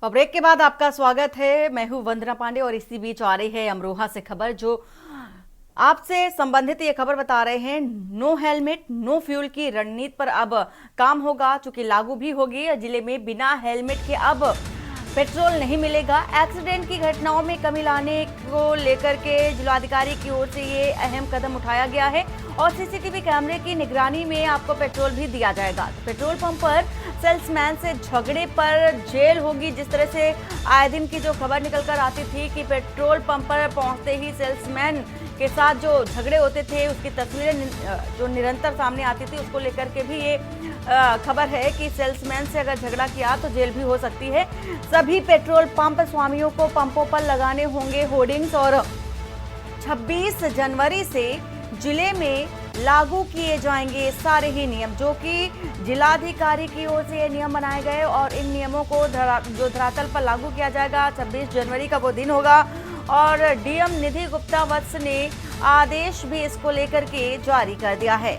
और ब्रेक के बाद आपका स्वागत है। मैं हूं वंदना पांडे और इसी बीच आ रही है अमरोहा से खबर जो आपसे संबंधित ये खबर बता रहे हैं। नो हेलमेट नो फ्यूल की रणनीति पर अब काम होगा, चूंकि लागू भी होगी। जिले में बिना हेलमेट के अब पेट्रोल नहीं मिलेगा। एक्सीडेंट की घटनाओं में कमी लाने को लेकर के जिलाधिकारी की ओर से ये अहम कदम उठाया गया है और सीसीटीवी कैमरे की निगरानी में आपको पेट्रोल भी दिया जाएगा। तो पेट्रोल पंप पर सेल्समैन से झगड़े पर जेल होगी। जिस तरह से आए दिन की जो खबर निकल कर आती थी कि पेट्रोल पंप पर पहुंचते ही सेल्समैन के साथ जो झगड़े होते थे, उसकी तस्वीरें जो निरंतर सामने आती थी, उसको लेकर के भी ये खबर है कि सेल्समैन से अगर झगड़ा किया तो जेल भी हो सकती है। सभी पेट्रोल पंप स्वामियों को पंपों पर लगाने होंगे होर्डिंग्स और 26 जनवरी से जिले में लागू किए जाएंगे सारे ही नियम, जो कि जिलाधिकारी की ओर से ये नियम बनाए गए और इन नियमों को जो धरातल पर लागू किया जाएगा 26 जनवरी का वो दिन होगा। और डीएम निधि गुप्ता वत्स ने आदेश भी इसको लेकर के जारी कर दिया है।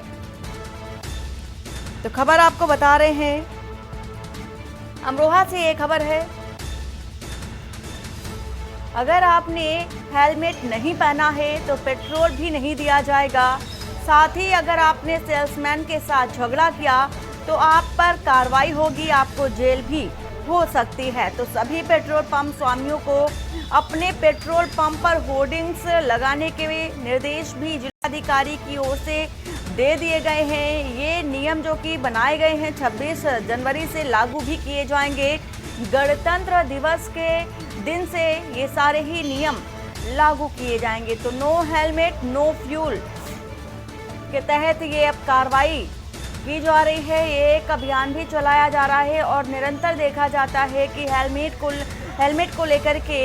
तो खबर आपको बता रहे हैं, अमरोहा से ये खबर है। अगर आपने हेलमेट नहीं पहना है तो पेट्रोल भी नहीं दिया जाएगा। साथ ही अगर आपने सेल्समैन के साथ झगड़ा किया तो आप पर कार्रवाई होगी, आपको जेल भी हो सकती है। तो सभी पेट्रोल पंप स्वामियों को अपने पेट्रोल पंप पर होर्डिंग्स लगाने के निर्देश भी जिलाधिकारी की ओर से दे दिए गए हैं। ये नियम जो कि बनाए गए हैं 26 जनवरी से लागू भी किए जाएंगे। गणतंत्र दिवस के दिन से ये सारे ही नियम लागू किए जाएंगे। तो नो हेलमेट नो फ्यूल के तहत ये अब कार्रवाई की जा रही है। ये एक अभियान भी चलाया जा रहा है और निरंतर देखा जाता है कि हेलमेट को लेकर के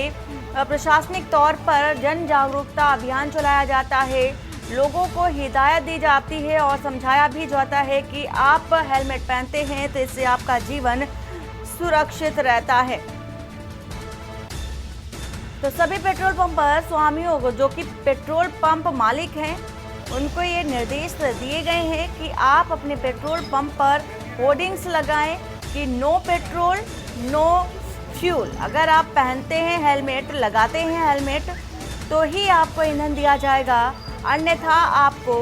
प्रशासनिक तौर पर जन जागरूकता अभियान चलाया जाता है। लोगों को हिदायत दी जाती है और समझाया भी जाता है कि आप हेलमेट पहनते हैं तो इससे आपका जीवन सुरक्षित रहता है। तो सभी पेट्रोल पंप पर स्वामियों को, जो कि पेट्रोल पंप मालिक हैं, उनको ये निर्देश दिए गए हैं कि आप अपने पेट्रोल पंप पर होर्डिंग्स लगाएं कि नो पेट्रोल नो फ्यूल। अगर आप पहनते हैं हेलमेट, लगाते हैं हेलमेट, तो ही आपको ईंधन दिया जाएगा, अन्यथा आपको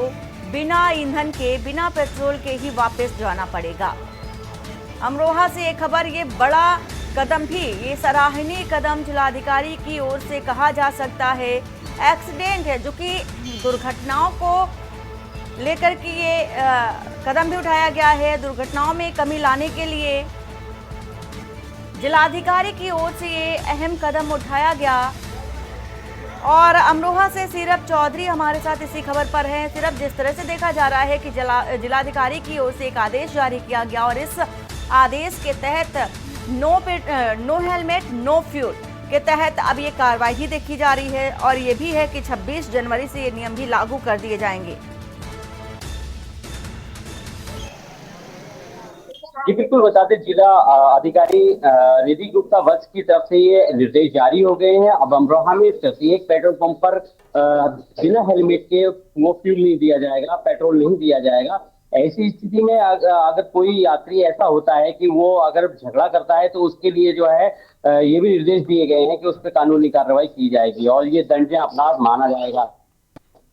बिना ईंधन के, बिना पेट्रोल के ही वापस जाना पड़ेगा। अमरोहा से ये खबर, ये बड़ा कदम भी, ये सराहनीय कदम जिलाधिकारी की ओर से कहा जा सकता है। एक्सीडेंट है जो कि दुर्घटनाओं को लेकर के ये कदम भी उठाया गया है। दुर्घटनाओं में कमी लाने के लिए जिलाधिकारी की ओर से ये अहम कदम उठाया गया। और अमरोहा से सीरप चौधरी हमारे साथ इसी खबर पर हैं। सिर्फ जिस तरह से देखा जा रहा है कि जिलाधिकारी की ओर से एक आदेश जारी किया गया और इस आदेश के तहत नो हेलमेट नो फ्यूल के तहत अब ये कार्रवाई भी देखी जा रही है और ये भी है कि 26 जनवरी से ये नियम भी लागू कर दिए जाएंगे। जी बिल्कुल, बताते जिला अधिकारी निधि गुप्ता वत्स की तरफ से ये निर्देश जारी हो गए हैं। अब अमरोहा में प्रत्येक पेट्रोल पंप पर बिना हेलमेट के वो फ्यूल नहीं दिया जाएगा, पेट्रोल नहीं दिया जाएगा। ऐसी स्थिति में अगर कोई यात्री ऐसा होता है कि वो अगर झगड़ा करता है तो उसके लिए जो है ये भी निर्देश दिए गए हैं कि उस पर कानूनी कार्रवाई की जाएगी और ये दंडनीय अपराध माना जाएगा।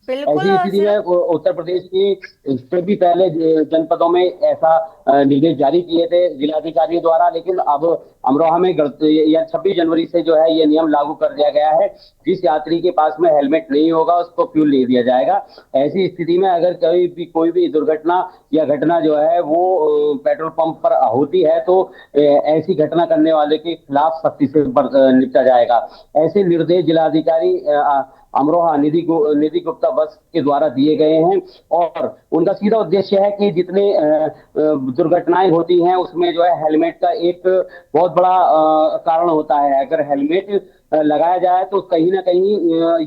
बिल्कुल। ऐसी और स्थिति में उत्तर प्रदेश के से भी पहले जनपदों में ऐसा निर्देश जारी किए थे जिलाधिकारी द्वारा, लेकिन अब अमरोहा में 26 जनवरी से जो है ये नियम लागू कर दिया गया है। जिस यात्री के पास में हेलमेट नहीं होगा उसको फ्यूल नहीं दिया जाएगा। ऐसी स्थिति में अगर कोई भी दुर्घटना या घटना जो है वो पेट्रोल पंप पर होती है तो ऐसी घटना करने वाले के खिलाफ सख्ती से निपटा जाएगा। ऐसे निर्देश जिलाधिकारी अमरोहा निधि गुप्ता वत्स के द्वारा दिए गए हैं और उनका सीधा उद्देश्य है कि जितने दुर्घटनाएं होती हैं उसमें जो है हेलमेट का एक बहुत बड़ा कारण होता है। अगर हेलमेट लगाया जाए तो कहीं ना कहीं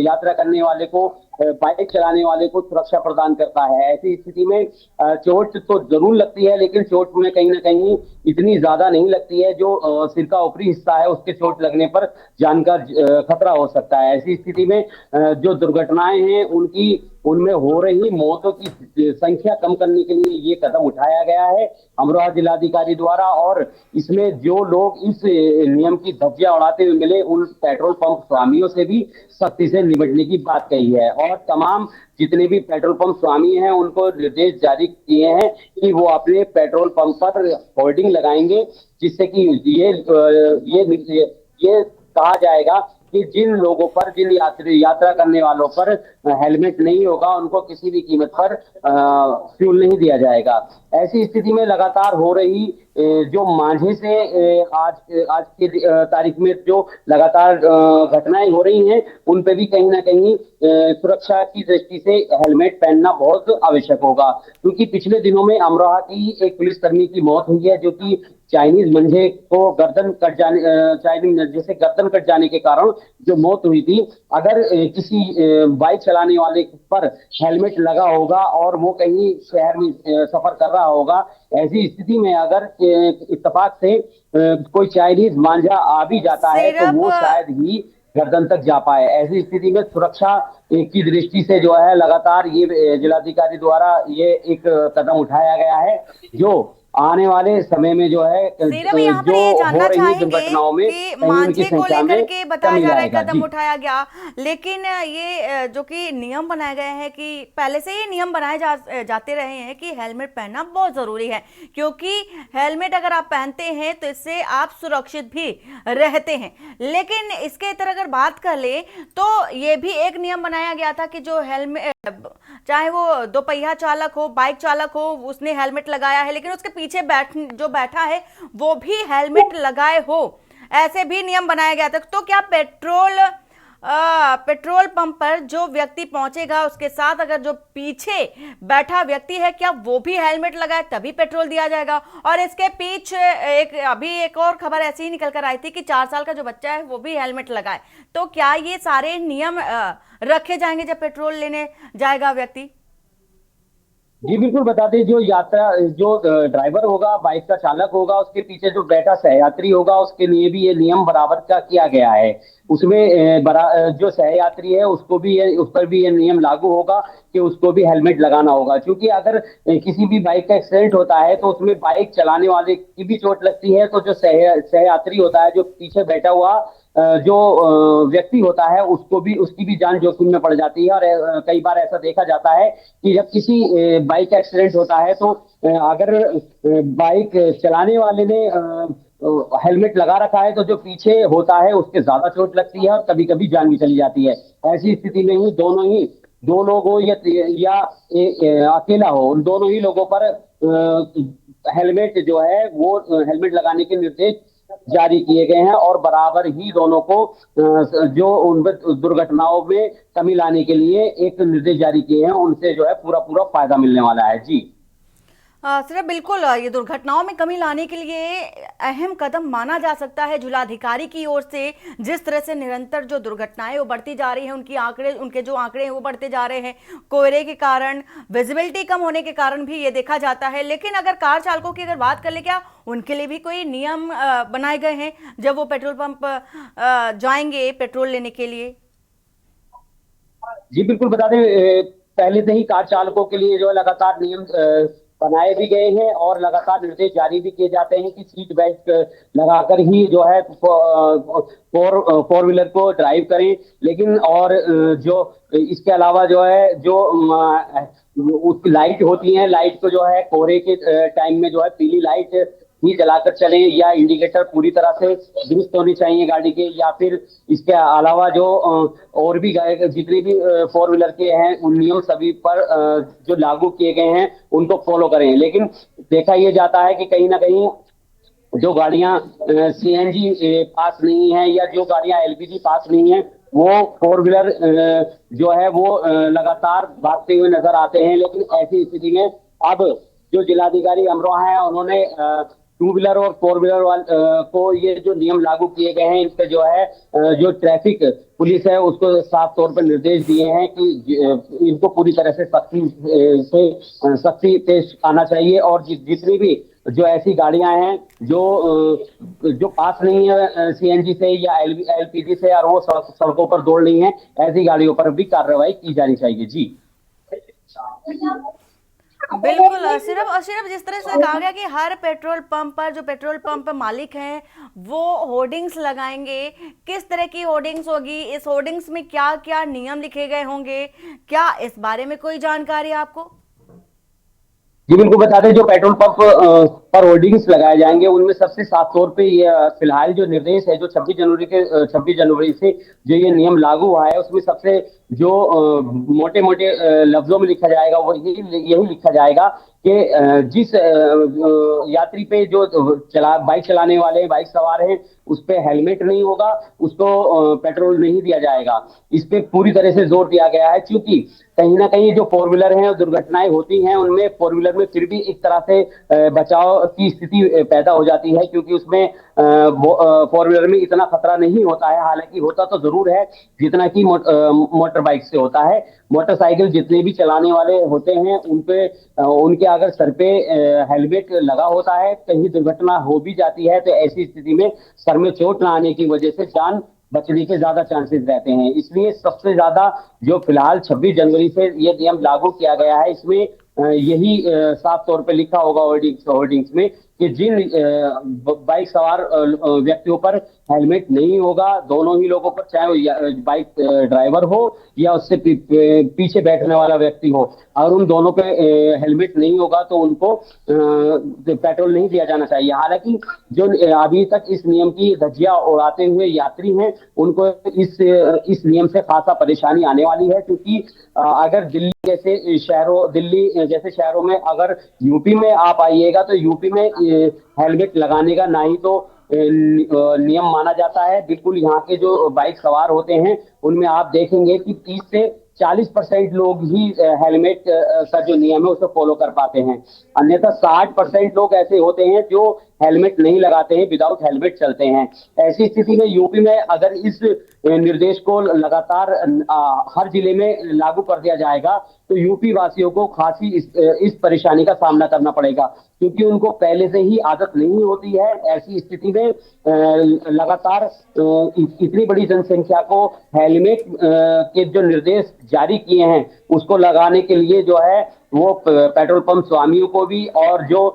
यात्रा करने वाले को बाइक चलाने वाले को सुरक्षा प्रदान करता है। ऐसी स्थिति में चोट तो जरूर लगती है, लेकिन चोट में कहीं ना कहीं इतनी ज्यादा नहीं लगती है जो सिर का ऊपरी हिस्सा है उसके चोट लगने पर जान का खतरा हो सकता है। ऐसी स्थिति में जो दुर्घटनाएं हैं उनमें हो रही मौतों की संख्या कम करने के लिए ये कदम उठाया गया है अमरोहा जिलाधिकारी द्वारा। और इसमें जो लोग इस नियम की धज्जियां उड़ाते हुए मिले उन पेट्रोल पंप स्वामियों से भी सख्ती से निपटने की बात कही है। और तमाम जितने भी पेट्रोल पंप स्वामी हैं उनको निर्देश जारी किए हैं कि वो अपने पेट्रोल पंप पर होर्डिंग लगाएंगे, जिससे कि ये कहा जाएगा कि जिन लोगों पर, जिन यात्रा करने वालों पर हेलमेट नहीं होगा उनको किसी भी कीमत पर फ्यूल नहीं दिया जाएगा। ऐसी स्थिति में लगातार हो रही जो मांझे से आज के तारीख में जो लगातार घटनाएं हो रही हैं उन पे भी कहीं ना कहीं सुरक्षा की दृष्टि से हेलमेट पहनना बहुत आवश्यक होगा। क्योंकि पिछले दिनों में अमरोहा की एक पुलिसकर्मी की मौत हुई है, जो कि चाइनीज मंझे को चाइनीज मंझे से गर्दन कट जाने के कारण जो मौत हुई थी। अगर किसी बाइक चलाने वाले पर हेलमेट लगा होगा और वो कहीं शहर में सफर कर रहा होगा, ऐसी स्थिति में अगर इत्तेफाक से कोई चाइनीज मांझा आ भी जाता है तो वो शायद ही गर्दन तक जा पाए। ऐसी स्थिति में सुरक्षा की दृष्टि से जो है लगातार ये जिलाधिकारी द्वारा ये एक कदम उठाया गया है, जो आने वाले समय में जो है यहाँ पर ये जानना चाहेंगे कि मांझे को लेकर के बताया जा रहा है कदम उठाया गया, लेकिन ये जो कि नियम बनाए गए हैं कि पहले से ये नियम बनाए जाते रहे हैं कि हेलमेट पहनना बहुत जरूरी है, क्योंकि हेलमेट अगर आप पहनते हैं तो इससे आप सुरक्षित भी रहते हैं। लेकिन इसके तरह अगर बात कर ले तो ये भी एक नियम बनाया गया था कि जो हेलमेट, चाहे वो दोपहिया चालक हो, बाइक चालक हो, उसने हेलमेट लगाया है लेकिन उसके पीछे जो बैठा है वो भी हेलमेट लगाए हो, ऐसे भी नियम बनाया गया था। तो क्या पेट्रोल पंप पर जो व्यक्ति पहुंचेगा उसके साथ अगर जो पीछे बैठा व्यक्ति है, क्या वो भी हेलमेट लगाए तभी पेट्रोल दिया जाएगा? और इसके पीछे अभी एक और खबर ऐसी ही निकल कर आई थी कि 4 साल का जो बच्चा है वो भी हेलमेट लगाए। तो क्या ये सारे नियम रखे जाएंगे जब पेट्रोल लेने जाएगा व्यक्ति? जी बिल्कुल, बता दें, जो ड्राइवर होगा, बाइक का चालक होगा, उसके पीछे जो बैठा सहयात्री होगा उसके लिए भी ये नियम बराबर का किया गया है। उसमें जो सहयात्री है उस पर भी ये नियम लागू होगा कि उसको भी हेलमेट लगाना होगा। क्योंकि अगर किसी भी बाइक का एक्सीडेंट होता है तो उसमें बाइक चलाने वाले की भी चोट लगती है, तो जो सहयात्री होता है, जो पीछे बैठा हुआ जो व्यक्ति होता है, उसकी भी जान जोखिम में पड़ जाती है। और कई बार ऐसा देखा जाता है कि जब किसी बाइक एक्सीडेंट होता है तो अगर बाइक चलाने वाले ने हेलमेट लगा रखा है तो जो पीछे होता है उसके ज्यादा चोट लगती है और कभी कभी जान भी चली जाती है। ऐसी स्थिति में ही दो लोग हो या अकेला हो, उन दोनों ही लोगों पर हेलमेट जो है वो हेलमेट लगाने के निर्देश जारी किए गए हैं। और बराबर ही दोनों को जो उन दुर्घटनाओं में कमी लाने के लिए एक निर्देश जारी किए हैं, उनसे जो है पूरा फायदा मिलने वाला है। जी सर, बिल्कुल ये दुर्घटनाओं में कमी लाने के लिए अहम कदम माना जा सकता है जिलाधिकारी की ओर से। जिस तरह से निरंतर जो दुर्घटनाएं वो बढ़ती जा रही हैं, उनके जो आंकड़े हैं वो बढ़ते जा रहे हैं, कोहरे के कारण, विजिबिलिटी कम होने के कारण भी ये देखा जाता है। लेकिन अगर कार चालकों की अगर बात कर ले, क्या उनके लिए भी कोई नियम बनाए गए हैं जब वो पेट्रोल पंप जाएंगे पेट्रोल लेने के लिए? जी बिल्कुल, बता दें, पहले से ही कार चालकों के लिए जो है लगातार नियम बनाए भी गए हैं और लगातार निर्देश जारी भी किए जाते हैं कि सीट बेल्ट लगाकर ही जो है फोर व्हीलर को ड्राइव करें। लेकिन और जो इसके अलावा जो है जो उसकी लाइट होती है, लाइट को जो है कोहरे के टाइम में जो है पीली लाइट ही जलाकर चलें, या इंडिकेटर पूरी तरह से दुरुस्त होनी चाहिए गाड़ी के, या फिर इसके अलावा जो और भी जितने भी फोर व्हीलर के हैं उन नियम सभी पर जो लागू किए गए हैं उनको फॉलो करें। लेकिन देखा यह जाता है कि कहीं ना कहीं जो गाड़ियां सीएनजी पास नहीं है या जो गाड़ियां एलपीजी पास नहीं है, वो फोर व्हीलर जो है वो लगातार भागते हुए नजर आते हैं। लेकिन ऐसी स्थिति में अब जो जिलाधिकारी अमरोहा है उन्होंने टू व्हीलर और फोर व्हीलर को ये जो नियम लागू किए गए हैं, इन पे जो है जो ट्रैफिक पुलिस है उसको साफ तौर पर निर्देश दिए हैं कि इनको पूरी तरह से सख्ती पेश आना चाहिए। और जितनी भी जो ऐसी गाड़ियां हैं जो पास नहीं है सीएनजी से या एलपीजी से, और वो सड़कों पर दौड़ रही हैं, ऐसी गाड़ियों पर भी कार्रवाई की जानी चाहिए। जी बिल्कुल। सिर्फ जिस तरह से कहा गया कि हर पेट्रोल पंप पर जो पेट्रोल पंप मालिक हैं वो होर्डिंग्स लगाएंगे, किस तरह की होर्डिंग्स होगी, इस होर्डिंग्स में क्या क्या नियम लिखे गए होंगे, क्या इस बारे में कोई जानकारी है आपको? जी बिल्कुल बता दें, जो पेट्रोल पंप पर होर्डिंग्स लगाए जाएंगे उनमें सबसे साफ तौर पे ये फिलहाल जो निर्देश है, जो 26 जनवरी से जो ये नियम लागू हुआ है, उसमें सबसे जो मोटे मोटे लफ्जों में लिखा जाएगा वो यही लिखा जाएगा कि जिस यात्री पे जो बाइक चलाने वाले बाइक सवार हैं उस पे हेलमेट नहीं होगा, उसको पेट्रोल नहीं दिया जाएगा। इस पे पूरी तरह से जोर दिया गया है, क्योंकि कहीं ना कहीं जो फोर व्हीलर हैं दुर्घटनाएं होती हैं, उनमें फोर व्हीलर में फिर भी एक तरह से बचाव की स्थिति पैदा हो जाती है, क्योंकि उसमें फोर व्हीलर में इतना खतरा नहीं होता है। हालांकि होता तो जरूर है जितना कि मोटर बाइक से होता है। मोटरसाइकिल जितने भी चलाने वाले होते हैं उनपे उनके अगर सर पे हेलमेट लगा होता है, कहीं दुर्घटना हो भी जाती है तो ऐसी स्थिति में सर में चोट न आने की वजह से जान बचने के ज्यादा चांसेस रहते हैं। इसलिए सबसे ज्यादा जो फिलहाल 26 जनवरी से ये नियम लागू किया गया है, इसमें यही साफ तौर पे लिखा होगा होर्डिंग्स में कि जिन बाइक सवार व्यक्तियों पर हेलमेट नहीं होगा, दोनों ही लोगों पर, चाहे वो बाइक ड्राइवर हो या उससे पीछे बैठने वाला व्यक्ति हो, और उन दोनों पे हेलमेट नहीं होगा तो उनको पेट्रोल नहीं दिया जाना चाहिए। हालांकि जो अभी तक इस नियम की धज्जियां उड़ाते हुए यात्री हैं उनको इस नियम से खासा परेशानी आने वाली है, क्योंकि अगर दिल्ली जैसे शहरों में अगर यूपी में आप आइएगा तो यूपी में हेलमेट लगाने का ना ही तो नियम माना जाता है। बिल्कुल यहाँ के जो बाइक सवार होते हैं उनमें आप देखेंगे कि 30 से 40% लोग ही हेलमेट का जो नियम है उसको फॉलो कर पाते हैं, अन्यथा 60% लोग ऐसे होते हैं जो हेलमेट नहीं लगाते हैं, विदाउट हेलमेट चलते हैं। ऐसी स्थिति में यूपी में अगर इस निर्देश को लगातार हर जिले में लागू कर दिया जाएगा तो यूपी वासियों को खासी इस परेशानी का सामना करना पड़ेगा, क्योंकि उनको पहले से ही आदत नहीं होती है। ऐसी स्थिति में लगातार इतनी बड़ी जनसंख्या को हेलमेट के जो निर्देश जारी किए हैं उसको लगाने के लिए जो है वो पेट्रोल पंप स्वामियों को भी और जो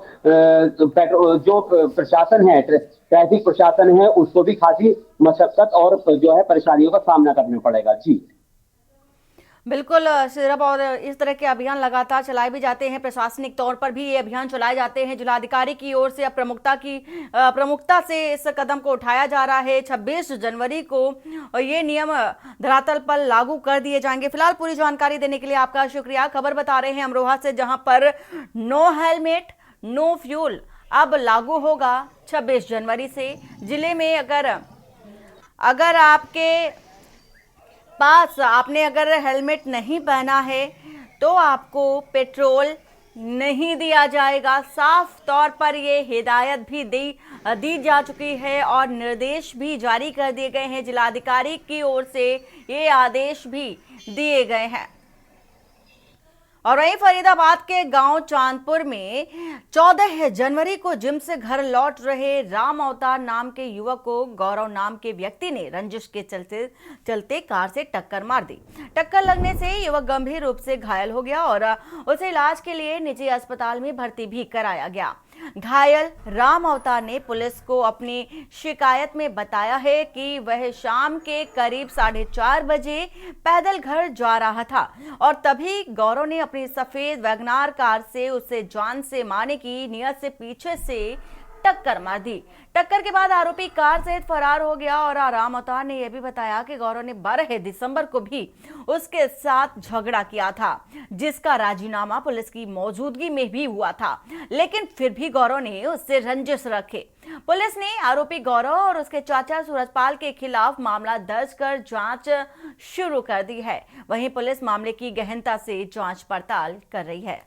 प्रशासन है, ट्रैफिक प्रशासन है, उसको भी खासी मशक्कत और जो है परेशानियों का सामना करना पड़ेगा। जी बिल्कुल सिरप, और इस तरह के अभियान लगातार चलाए भी जाते हैं, प्रशासनिक तौर पर भी ये अभियान चलाए जाते हैं। जिलाधिकारी की ओर से अब प्रमुखता से इस कदम को उठाया जा रहा है। 26 जनवरी को ये नियम धरातल पर लागू कर दिए जाएंगे। फिलहाल पूरी जानकारी देने के लिए आपका शुक्रिया। खबर बता रहे हैं अमरोहा से, जहां पर नो हेलमेट नो फ्यूल अब लागू होगा 26 जनवरी से। जिले में अगर आपके पास आपने अगर हेलमेट नहीं पहना है तो आपको पेट्रोल नहीं दिया जाएगा। साफ तौर पर ये हिदायत भी दी जा चुकी है और निर्देश भी जारी कर दिए गए हैं। जिलाधिकारी की ओर से ये आदेश भी दिए गए हैं। और वहीं फरीदाबाद के गांव चांदपुर में 14 जनवरी को जिम से घर लौट रहे राम अवतार नाम के युवक को गौरव नाम के व्यक्ति ने रंजिश के चलते कार से टक्कर मार दी। टक्कर लगने से युवक गंभीर रूप से घायल हो गया और उसे इलाज के लिए निजी अस्पताल में भर्ती भी कराया गया। घायल राम अवतार ने पुलिस को अपनी शिकायत में बताया है कि वह शाम के करीब 4:30 बजे पैदल घर जा रहा था और तभी गौरव ने अपनी सफेद वैगनार कार से उसे जान से मारने की नियत से पीछे से टक्कर मार दी। टक्कर के बाद आरोपी कार सहित फरार हो गया और राम अवतार ने यह भी बताया कि गौरव ने 12 दिसंबर को भी उसके साथ झगड़ा किया था, जिसका राजीनामा पुलिस की मौजूदगी में भी हुआ था, लेकिन फिर भी गौरव ने उससे रंजिश रखे। पुलिस ने आरोपी गौरव और उसके चाचा सूरजपाल के खिलाफ मामला दर्ज कर जांच शुरू कर दी है। वहीं पुलिस मामले की गहनता से जांच पड़ताल कर रही है।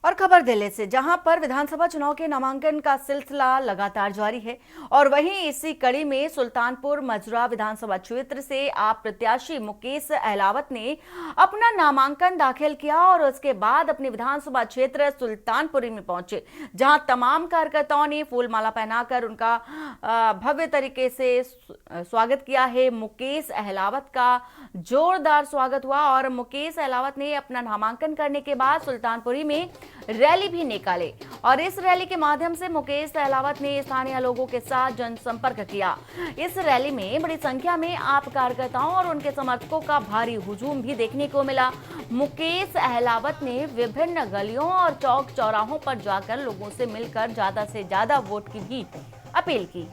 और खबर दिल्ली से, जहां पर विधानसभा चुनाव के नामांकन का सिलसिला लगातार जारी है और वहीं इसी कड़ी में सुल्तानपुर मजरा विधानसभा क्षेत्र से आप प्रत्याशी मुकेश अहलावत ने अपना नामांकन दाखिल किया और उसके बाद अपने विधानसभा क्षेत्र सुल्तानपुरी में पहुंचे, जहां तमाम कार्यकर्ताओं ने फूलमाला पहनाकर उनका भव्य तरीके से स्वागत किया है। मुकेश अहलावत का जोरदार स्वागत हुआ और मुकेश अहलावत ने अपना नामांकन करने के बाद सुल्तानपुरी में रैली भी निकाले और इस रैली के माध्यम से मुकेश अहलावत ने स्थानीय लोगों के साथ जनसंपर्क किया। इस रैली में बड़ी संख्या में आप कार्यकर्ताओं और उनके समर्थकों का भारी हुजूम भी देखने को मिला। मुकेश अहलावत ने विभिन्न गलियों और चौक चौराहों पर जाकर लोगों से मिलकर ज्यादा से ज्यादा वोट की भी अपील की।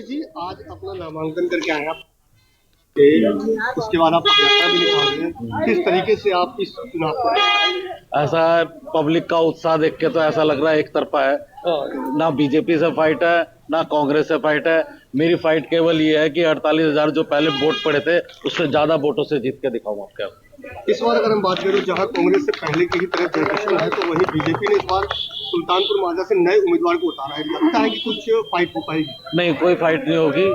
जी आज अपना नामांकन करके आए आप, उसके बाद आप यात्रा भी निकाल रहे हैं, किस तरीके से आप इस चुनाव को? ऐसा है, पब्लिक का उत्साह देख के तो ऐसा लग रहा है एक तरफा है, ना बीजेपी से फाइट है ना कांग्रेस से फाइट है। मेरी फाइट केवल ये है कि 48,000 जो पहले वोट पड़े थे उससे ज्यादा वोटों से जीत के दिखाऊंगा आपके। इस बार अगर हम बात करें जहां कांग्रेस से पहले की ही तरह जनरेशन है, तो वही बीजेपी ने इस बार सुल्तानपुर माजरा से नए उम्मीदवार को उतारा है। लगता है कि कुछ फाइट हो पाएगी? नहीं, कोई फाइट नहीं होगी,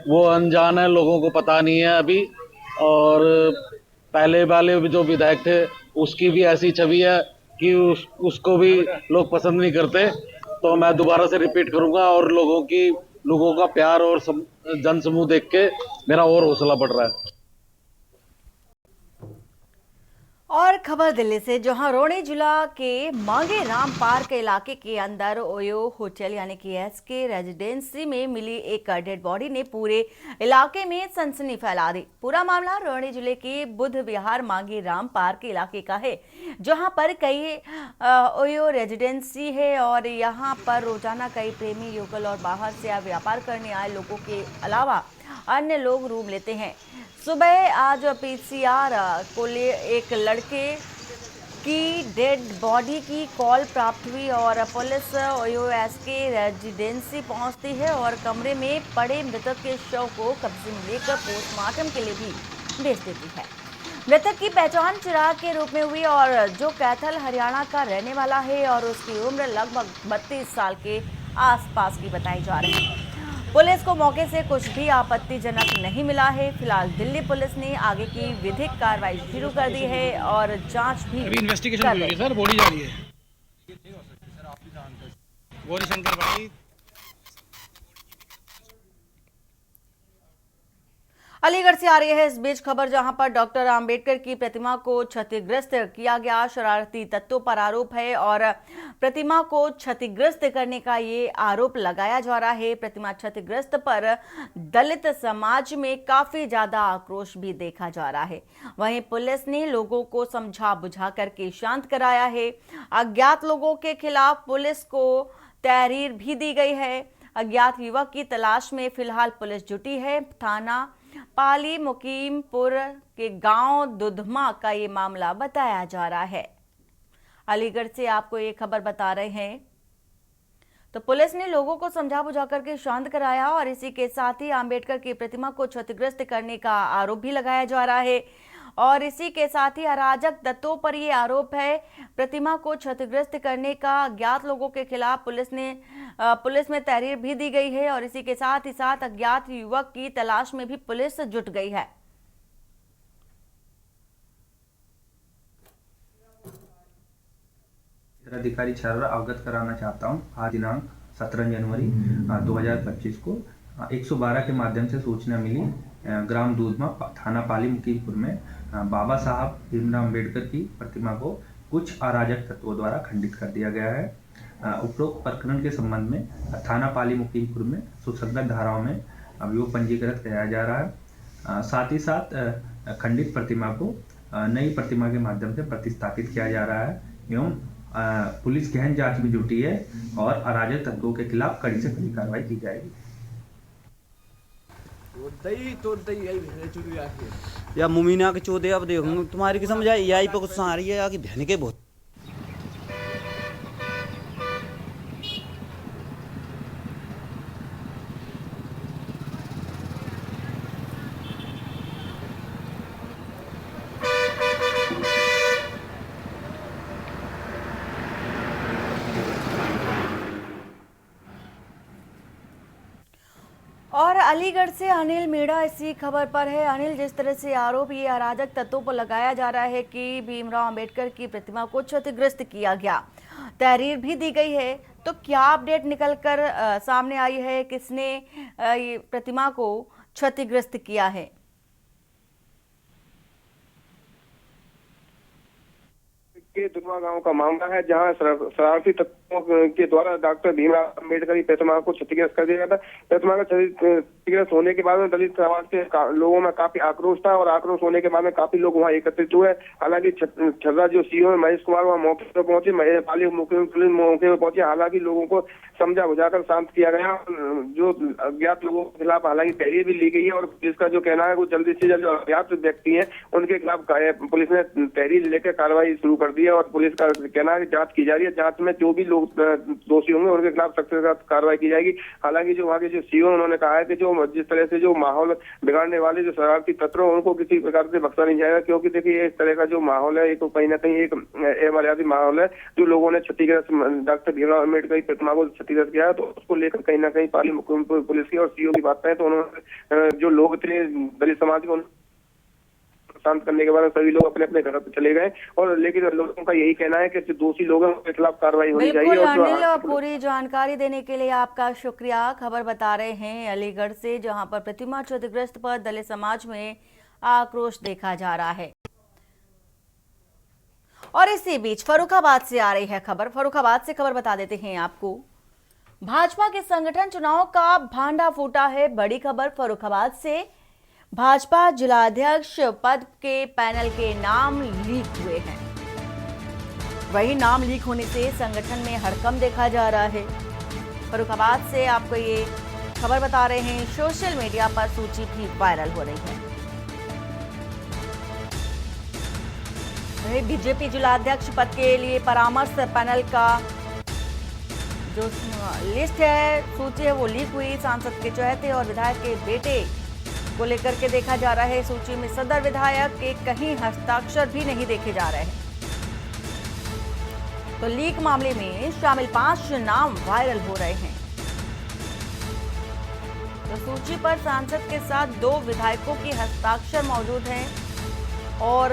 वो अनजान है, लोगों को पता नहीं है अभी। और पहले वाले जो विधायक थे उसकी भी ऐसी छवि है कि उसको भी लोग पसंद नहीं करते, तो मैं दोबारा से रिपीट करूंगा और लोगों का प्यार और जन समूह देख के मेरा और हौसला बढ़ रहा है। और खबर दिल्ली से, जहां रोहड़ी जिला के मांगे राम पार्क इलाके के अंदर ओयो होटल यानी कि एसके रेजिडेंसी में मिली एक डेड बॉडी ने पूरे इलाके में सनसनी फैला दी। पूरा मामला रोहड़ी जिले के बुध विहार मांगे राम पार्क इलाके का है, जहां पर कई ओयो रेजिडेंसी है और यहां पर रोजाना कई प्रेमी युगल और बाहर से व्यापार करने आए लोगों के अलावा अन्य लोग रूम लेते हैं। सुबह आज पीसीआर को लिए एक लड़के की डेड बॉडी की कॉल प्राप्त हुई और पुलिस ओयोएस के रेजिडेंसी पहुंचती है और कमरे में पड़े मृतक के शव को कब्जे में लेकर पोस्टमार्टम के लिए भी भेज देती है। मृतक की पहचान चिराग के रूप में हुई और जो कैथल हरियाणा का रहने वाला है और उसकी उम्र लगभग 32 साल के आसपास की बताई जा रही है। पुलिस को मौके से कुछ भी आपत्तिजनक नहीं मिला है। फिलहाल दिल्ली पुलिस ने आगे की विधिक कार्रवाई शुरू कर दी है और जांच भी इन्वेस्टिगेशन कर रही है। सर बॉडी जा रही है गौरी शंकर भाई। अलीगढ़ से आ रही है इस बीच खबर, जहां पर डॉक्टर अंबेडकर की प्रतिमा को क्षतिग्रस्त किया गया। शरारती तत्वों पर आरोप है और प्रतिमा को क्षतिग्रस्त करने का ये आरोप लगाया जा रहा है। प्रतिमा क्षतिग्रस्त पर दलित समाज में काफी ज्यादा आक्रोश भी देखा जा रहा है। वहीं पुलिस ने लोगों को समझा बुझा करके शांत कराया है। अज्ञात लोगों के खिलाफ पुलिस को तहरीर भी दी गई है। अज्ञात युवक की तलाश में फिलहाल पुलिस जुटी है। थाना पाली मुकीमपुर के गांव दुधमा का ये मामला बताया जा रहा है। अलीगढ़ से आपको ये खबर बता रहे हैं। तो पुलिस ने लोगों को समझा बुझा करके शांत कराया और इसी के साथ ही अंबेडकर की प्रतिमा को क्षतिग्रस्त करने का आरोप भी लगाया जा रहा है और इसी के साथ ही अराजक तत्वों पर यह आरोप है प्रतिमा को क्षतिग्रस्त करने का। अज्ञात लोगों के खिलाफ पुलिस में तहरीर भी दी गई है और इसी के साथ ही साथ अज्ञात युवक की तलाश में भी पुलिस जुट गई है। अधिकारी छर्रा अवगत कराना चाहता हूं, आज दिनांक 17 जनवरी 2025 को 112 के माध्यम से सूचना मिली ग्राम दूधमा थाना पाली मुकीमपुर में बाबा साहब भीमराव अम्बेडकर की प्रतिमा को कुछ अराजक तत्वों द्वारा खंडित कर दिया गया है। उपरोक्त प्रकरण के संबंध में थाना पाली मुकीमपुर में सुसंगत धाराओं में अभियोग पंजीकृत किया जा रहा है। साथ ही साथ खंडित प्रतिमा को नई प्रतिमा के माध्यम से प्रतिस्थापित किया जा रहा है एवं पुलिस गहन जांच में जुटी है और अराजक तत्वों के खिलाफ कड़ी से कड़ी कार्रवाई की जाएगी। दही तो दही यही भेजे चुकी आके या मुमीना के चौदे अब देखूंगा तुम्हारी की समझ आई यही पे कुछ आ रही है या कि बहन के बहुत और अलीगढ़ से अनिल मीणा इसी खबर पर है। अनिल, जिस तरह से आरोप ये अराजक तत्वों पर लगाया जा रहा है कि भीमराव अंबेडकर की प्रतिमा को क्षतिग्रस्त किया गया, तहरीर भी दी गई है, तो क्या अपडेट निकलकर सामने आई है? किसने ये प्रतिमा को क्षतिग्रस्त किया है? के दुर्मा गांव का मामला है, जहां शरारती तत्वों के द्वारा डॉक्टर भीमराव अंबेडकर की प्रतिमा को क्षतिग्रस्त कर दिया गया था। प्रतिमा का क्षतिग्रस्त होने के बाद में दलित समाज के लोगों में काफी आक्रोश था और आक्रोश होने के बाद में काफी लोग वहां एकत्रित हुए। हालांकि छर्रा जो सीओ है महेश कुमार वहां मौके पर पहुंचे, पाली पुलिस मौके पर पहुंची। हालांकि लोगों को समझा बुझाकर शांत किया गया। जो अज्ञात लोगों के खिलाफ हालांकि तहरीर भी ली गई है और पुलिस का जो कहना है वो जल्दी से जल्द जो अज्ञात व्यक्ति है उनके खिलाफ पुलिस ने तहरीर लेकर कार्रवाई शुरू कर दी है और पुलिस का कहना है कि जांच की जा रही है। जांच में जो भी लोग दोषी होंगे उनके खिलाफ सख्त से सख्त कार्रवाई की जाएगी। हालांकि जो वहाँ के जो सीओ उन्होंने कहा है कि जो जिस तरह से जो माहौल बिगाड़ने वाले जो शरारती तत्व उनको किसी प्रकार से बख्शा नहीं जाएगा, क्योंकि देखिए इस तरह का जो माहौल है एक कहीं ना कहीं एक अमर्यादित माहौल है। जो लोगों ने क्षतिग्रस्त डॉक्टर भीमराव अम्बेडकर की प्रतिमा को क्षतिग्रस्त किया है तो उसको लेकर कहीं ना कहीं पाली मुख्यमंत्री पुलिस की और सीओ की बात है। तो उन्होंने जो लोग थे दलित समाज को शांत करने के बाद सभी लोग अपने अपने घर पे चले गए और लेकिन लोगों का यही कहना है कि जो दोषी लोग हैं उनके खिलाफ कार्रवाई होनी चाहिए। बिल्कुल और अनिल, पूरी जानकारी देने के लिए आपका शुक्रिया। खबर बता रहे हैं अलीगढ़ से, जहां पर प्रतिमा क्षतिग्रस्त पर दलित समाज में आक्रोश देखा जा रहा है। और इसी बीच फर्रुखाबाद से आ रही है खबर। फर्रुखाबाद से खबर बता देते हैं आपको, भाजपा के संगठन चुनाव का भांडा फूटा है। बड़ी खबर फर्रुखाबाद से, भाजपा जिलाध्यक्ष पद के पैनल के नाम लीक हुए हैं। वही नाम लीक होने से संगठन में हड़कंप देखा जा रहा है। फर्रुखाबाद से आपको ये खबर बता रहे हैं, सोशल मीडिया पर सूची भी वायरल हो रही है। वही बीजेपी जिलाध्यक्ष पद के लिए परामर्श पैनल का जो लिस्ट है, सूची है, वो लीक हुई। सांसद के चहेते और विधायक के बेटे को लेकर के देखा जा रहा है। सूची में सदर विधायक के कहीं हस्ताक्षर भी नहीं देखे जा रहे हैं। तो लीक मामले में शामिल 5 नाम वायरल हो रहे हैं। तो सूची पर सांसद के साथ 2 विधायकों के हस्ताक्षर मौजूद हैं और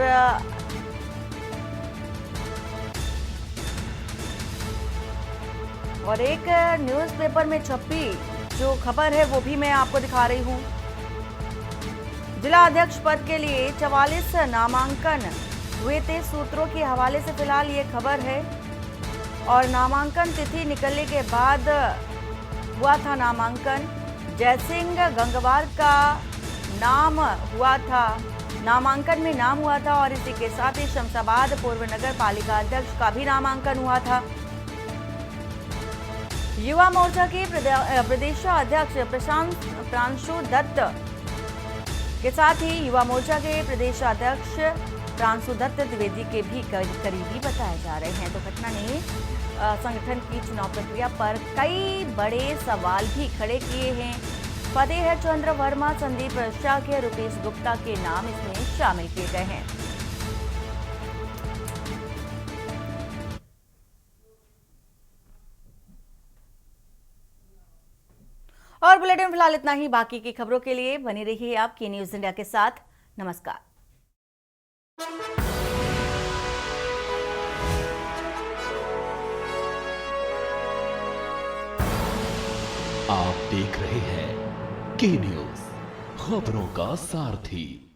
एक न्यूज़पेपर में छपी जो खबर है वो भी मैं आपको दिखा रही हूं। जिला अध्यक्ष पद के लिए 44 नामांकन हुए थे। सूत्रों के हवाले से फिलहाल ये खबर है और नामांकन तिथि निकलने के बाद हुआ था नामांकन। जयसिंह गंगवार का नाम हुआ था, नामांकन में नाम हुआ था और इसी के साथ ही शमशाबाद पूर्व नगर पालिका अध्यक्ष का भी नामांकन हुआ था। युवा मोर्चा के प्रदेशाध्यक्ष प्रांशु दत्त के साथ ही युवा मोर्चा के प्रदेशाध्यक्ष प्रांशु दत्त द्विवेदी के भी करीबी बताए जा रहे हैं। तो घटना ने संगठन की चुनाव प्रक्रिया पर कई बड़े सवाल भी खड़े किए हैं। फतेह चंद्र वर्मा, संदीप शाक्य, रुपेश गुप्ता के नाम इसमें शामिल किए गए हैं। और बुलेटिन फिलहाल इतना ही। बाकी की खबरों के लिए बनी रहिए आपकी न्यूज इंडिया के साथ। नमस्कार। आप देख रहे हैं के न्यूज, खबरों का सारथी।